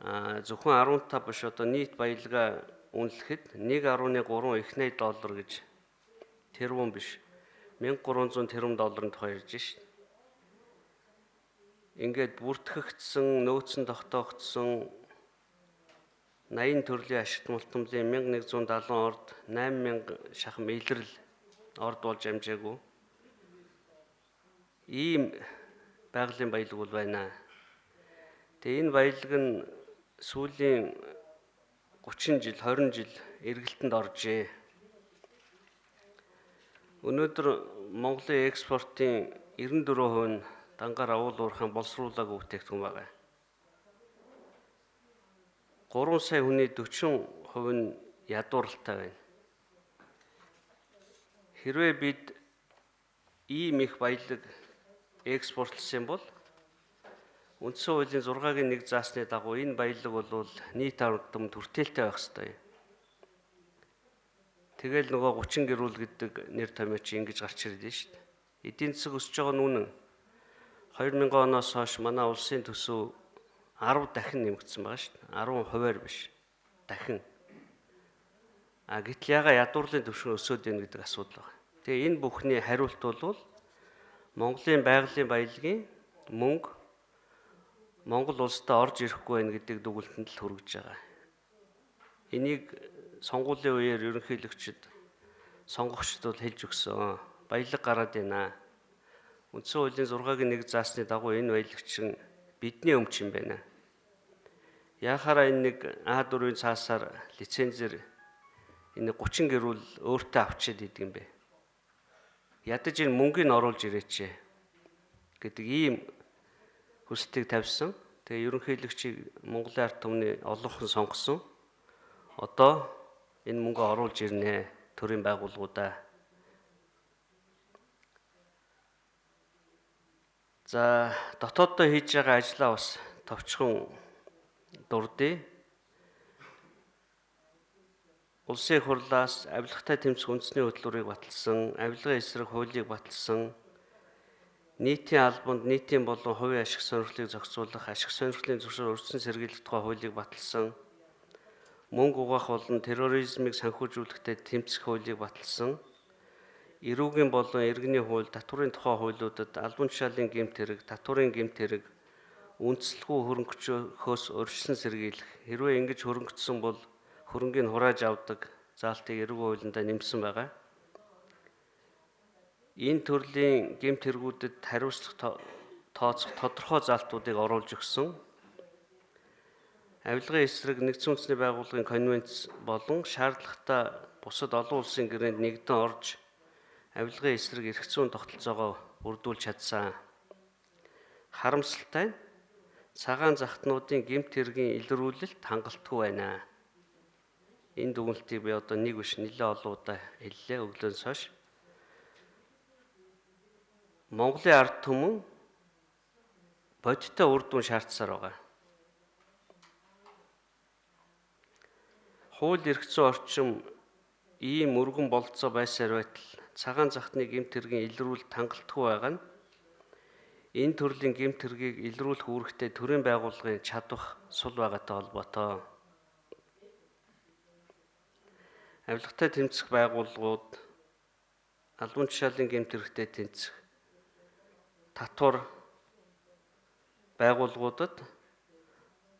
Зөвхөн 15 биш одоо нийт баялгаа үнэлэхэд 1.3 их найд доллар гэж тэрбум биш 1300 тэрбум долларын тухай ярьж шít. Ингээд бүртгэгдсэн, нөөцөн тогтоогдсон 80 төрлийн ашигт мултамлын 1170 орд 8000 шахам илрэл орд болж амжаагүй. Ийм байгалийн баялаг бол байна. Тэгээ энэ баялаг нь сүүлийн 30 жил, 20 жил эргэлтэнд оржээ. Өнөөдөр Монголын экспортын 94% нь дангаар агуул уурхайн боловсруулаагүй бүтээгдэхүүн байна. 3 сая хүний 40% нь ядууралтай байна. Хэрвээ бид ийм их баялаг экспортлсон бол үндсэн хуулийн 6-гийн 1 заасны дагуу энэ баялаг бол нийт ард түмэнд хүртээлтэй байх ёстой. Тэгэл нөгөө 30 гэрүүл гэдэг нэр томьёо чи ингэж гарч ирдэ шүү дээ. Эдийн засаг өсөж байгаа нь үнэн. 2000 оноос хойш манай улсын төсөв 10 дахин нэмэгдсэн байгаа шүү дээ. 10%-аар биш. Дахин. Гэтэл яга ядуурлын түвшин өсөд байна гэдэг асуудал байна. Тэгээ энэ бүхний хариулт бол Монголын байгалийн баялагын мөнгө Монгол улстай орж ирэхгүй байна гэдэг дүгнэлтэнд л хүргэж байгаа. Энийг сонгуулийн үеэр ерөнхийлөгчд сонгогчдод хэлж өгсөн. Баялаг гараад байна. Үндсэн хуулийн 6-гийн 1 заасны дагуу энэ баялаг чинь бидний өмч юм байна. Яхаараа энэ нэг А4-ийн цаасаар лицензээр энэ 30 гэрүүл өөртөө авчиад идэг юм бэ. Ядаж энэ мөнгөний оруулж ирээч гэдэг ийм хүслийг тавьсан. Тэгээ ерөнхийлөгчийг Монголын ард түмний олонхан сонгосон. Одоо энэ мөнгө оруулж ирнэ төрийн байгууллагуудаа. За дотооддоо хийж байгаа ажлаа бас товчхон дурдъя. Улсын их хурлаас авилгатай тэмцэх үндэсний хөтөлбөрийг баталсан, авилгын эсрэг хуулийг баталсан, нийтийн албанд нийтийн болон хувийн ашиг сонирхлыг зохицуулах, ашиг сонирхлын зөвшөөрөл өргөсөн сэргийлэх тухай хуулийг баталсан, мөнгө угаах болон терроризмыг санхүүжүүлэхтэй тэмцэх хуулийг баталсан, эрүүгийн болон иргэний хууль, татварын тухай хуулиудад албан тушаалын гэмт хэрэг, татварын гэмт хэрэг, үндэслэхгүй хөрөнгөчөөс урьдчилан сэргийлэх. Хэрвээ ингэж хөрөнгөцсөн бол хөрөнгийг хурааж авдаг заалтыг эрүүгийн хуулиндаа нэмсэн байгаа. Энэ төрлийн гэмт хэрэгүүдэд хариуцлага тооцох тодорхой заалтуудыг оруулж өгсөн. Авилгын эсрэг нэгдсэн үндэсний байгууллагын конвенц болон шаардлагатай бусад олон улсын гэрээнд нэгдэн орж авилгын эсрэг эрх зүйн тогтолцоогоо бүрдүүлж чадсан. Харамсалтай нь цагаан захтнуудын гэмт хэргийн илрүүлэлт хангалтгүй байна. Энэ дүгнэлтийг би одоо нэг биш нэлээд олон удаа хэллээ өглөөс хойш. Монголын ард түмэн бодиттой үр дүн шаардсаар байгаа. Хууль эрх зүйн орчим ийм өргөн бололцоо байсаар байтал цагаан захтны гэмт хэргийн илрүүлэлт хангалтгүй байгаа нь энэ төрлийн гэмт хэргийг илрүүлэх үүрэгтэй төрийн байгууллагын чадвах сул байгаатай холбоотой. Авилгатай тэмцэх байгууллагууд албан тушаалын гэмт хэрэгтэй тэмцэх татвар байгууллагуудад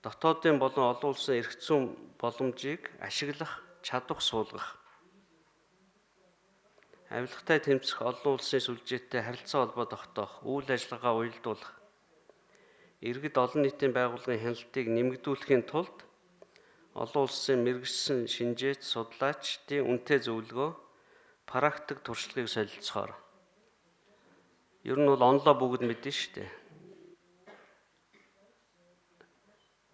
дотоодын болон олон улсын эрх зүйн боломжийг ашиглах чадвах суулгах. Авилгатай тэмцэх олон улсын сүлжээтэй харилцаа холбоо тогтоох, үйл ажиллагаа уялдуулах, иргэд олон нийтийн байгууллагын хяналтыг нэмэгдүүлэхийн тулд олон улсын мэргэжсэн шинжээч, судлаачдын үнэтэй зөвлөгөө, практик туршлагыг солилцохоор. Ер нь бол онлоо бүгд мэднэ шүү дээ.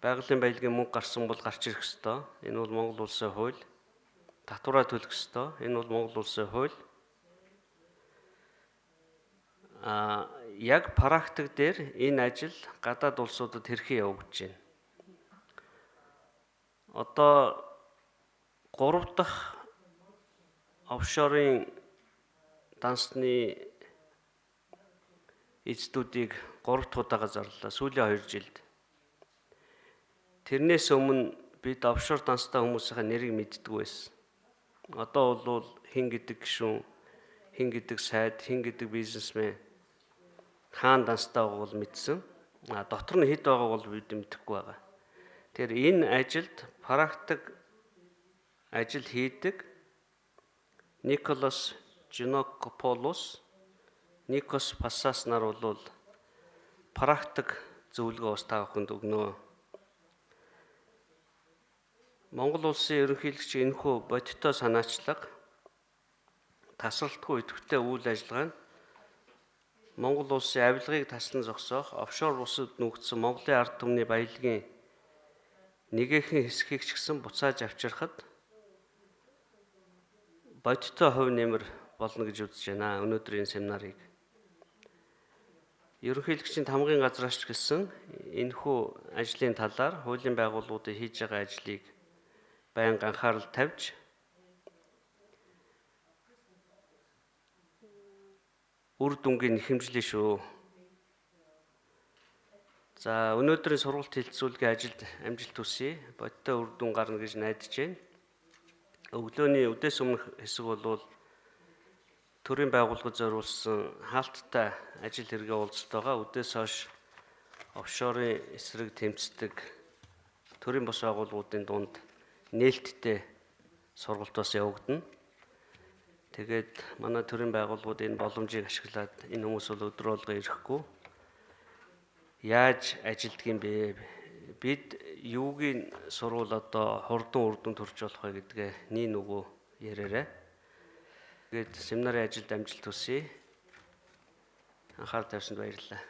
Байгалийн баялагын мөнгө гарсан бол гарч ирэх ёстой. Энэ бол Монгол улсын хууль. Татвараа төлөх ёстой. Энэ бол Монгол улсын хууль. Яг практик дээр энэ ажил гадаад улсуудад хэрхэн явагдаж байна. Одоо 3 дахь офшорын дансны эздүүдийг 3 дахь удаага зарлаа сүүлийн 2 жилд. тэрнээс өмнө бид офшор данстай хүмүүсийн нэрийг мэддэг байсан. Одоо бол хин гэдэг гишүүн, хин гэдэг сайд, хин гэдэг бизнесмен хаан данстай байгааг бол мэдсэн. Дотор нь хэд байгааг бол бид мэдэхгүй байгаа. Тэгэхээр энэ ажилд практик ажил хийдэг Николас Жинокополос, Никос Пассас нар бол практик зөвлөгөө ус та бүхэнд өгнө. Монгол улсын ерөнхийлөгч энэхүү бодиттой санаачлага тасралтгүй идэвхтэй үйл ажиллагаа нь Монгол улсын авилгыг таслан зогсоох офшор улсад нүүгдсэн Монголын ард түмний баялагын нэгэн хэсгийг ч гэсэн буцааж авчирхад бодиттой хувь нэмэр болно гэж үзэж байна. Өнөөдрийн семинарыг ерөнхийлөгчийн тамгын газраас ч гэсэн энэхүү ажлын талаар хуулийн байгууллагуудын хийж байгаа ажлыг байнга анхаарал тавьж үр дүнгийн нэхэмжлэн шүү. За өнөөдрийн сургалт хэлэлцүүлгийн ажилд амжилт хүсье. Бодиттой үр дүн гарна гэж найдаж байна. Өглөөний үдээс өмнөх хэсэг бол төрийн байгууллагад зориулсан хаалттай ажил хэрэгээ уулзалт байгаа. Үдээс хойш офшорын эсрэг тэмцдэг төрийн бус байгууллагуудын дунд нээлттэй сургалт бас явагдана. Тэгээд манай төрийн байгууллагууд энэ боломжийг ашиглаад энэ хүмүүс бол өдөр болго ирэхгүй яаж ажилддаг юм бэ? Бид юугийн сурвал одоо хурдан үр дүн төрж болох вэ гэдгээ нэг нөгөө яриарай. Тэгээд семинарын ажилд амжилт хүсье. Анхаарал тавьсанд баярлалаа.